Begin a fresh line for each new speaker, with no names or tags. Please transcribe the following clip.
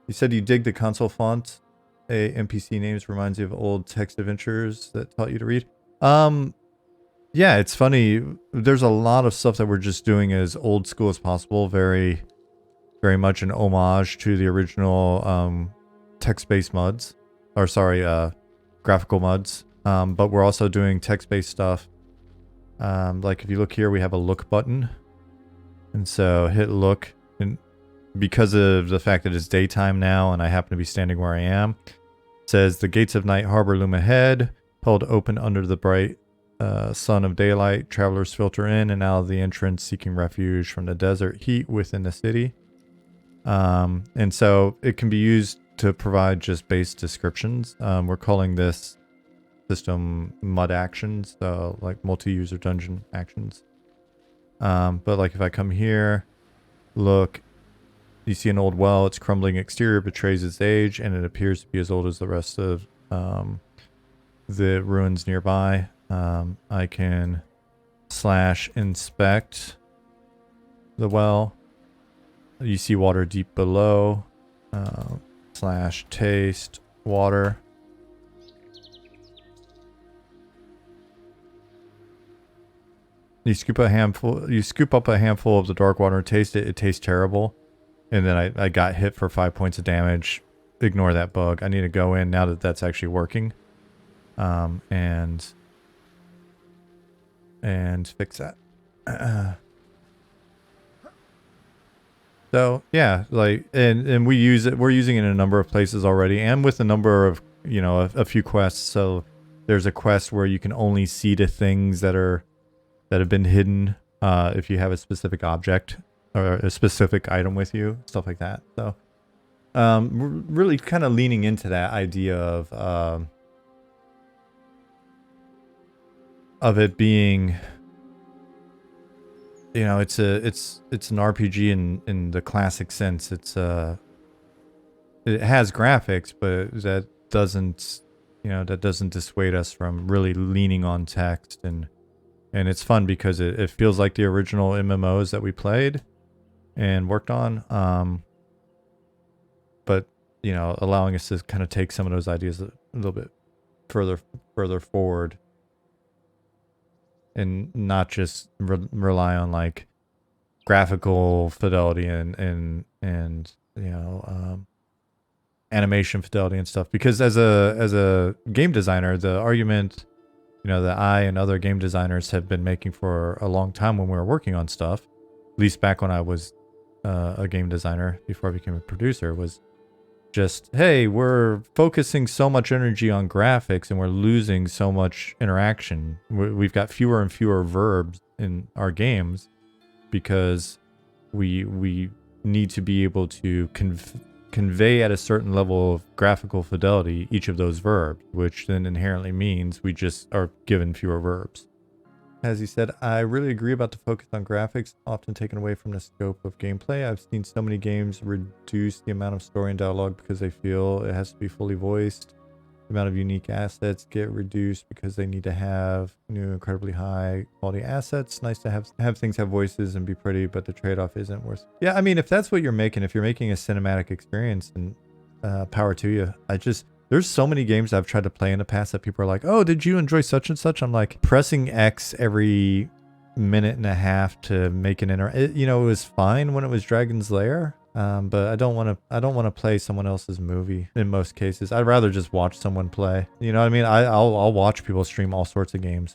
You said you dig the console font. NPC names reminds you of old text adventures that taught you to read. Yeah, it's funny. There's a lot of stuff that we're just doing as old school as possible. Very, very much an homage to the original text-based mods. Or sorry, graphical mods. But we're also doing text-based stuff. Like if you look here, we have a look button. And so hit look. And because of the fact that it's daytime now and I happen to be standing where I am, it says the gates of Night Harbor loom ahead, held open under the bright sun of daylight. Travelers filter in and out of the entrance, seeking refuge from the desert heat within the city. And so it can be used to provide just base descriptions. We're calling this system mud actions, so like multi-user dungeon actions. But like if I come here, look, you see an old well. Its crumbling exterior betrays its age, and it appears to be as old as the rest of the ruins nearby. I can /inspect the well. You see water deep below. /taste water. You scoop up a handful of the dark water and taste it. It tastes terrible. And then I got hit for 5 points of damage. Ignore that bug. I need to go in now that that's actually working. And fix that. So yeah, like, and we use it. We're using it in a number of places already, and with a number of, you know, a few quests. So there's a quest where you can only see the things that have been hidden if you have a specific object or a specific item with you, stuff like that. So we're really kind of leaning into that idea of it being, you know, it's an RPG in the classic sense. It has graphics, but that doesn't dissuade us from really leaning on text, and it's fun because it feels like the original MMOs that we played and worked on, but you know, allowing us to kind of take some of those ideas a little bit further forward, and not just rely on like graphical fidelity and you know, animation fidelity and stuff. Because as a game designer, the argument, you know, that I and other game designers have been making for a long time when we were working on stuff, at least back when I was a game designer before I became a producer, was just, hey, we're focusing so much energy on graphics and we're losing so much interaction. We've got fewer and fewer verbs in our games because we need to be able to convey at a certain level of graphical fidelity each of those verbs, which then inherently means we just are given fewer verbs. As he said, I really agree about the focus on graphics, often taken away from the scope of gameplay. I've seen so many games reduce the amount of story and dialogue because they feel it has to be fully voiced. The amount of unique assets get reduced because they need to have new, incredibly high quality assets. Nice to have things have voices and be pretty, but the trade-off isn't worth it. Yeah, I mean, if that's what you're making, if you're making a cinematic experience, then power to you. There's so many games I've tried to play in the past that people are like, oh, did you enjoy such and such? I'm like, pressing X every minute and a half to make an you know, it was fine when it was Dragon's Lair. But I don't want to play someone else's movie in most cases. I'd rather just watch someone play. You know what I mean? I'll watch people stream all sorts of games.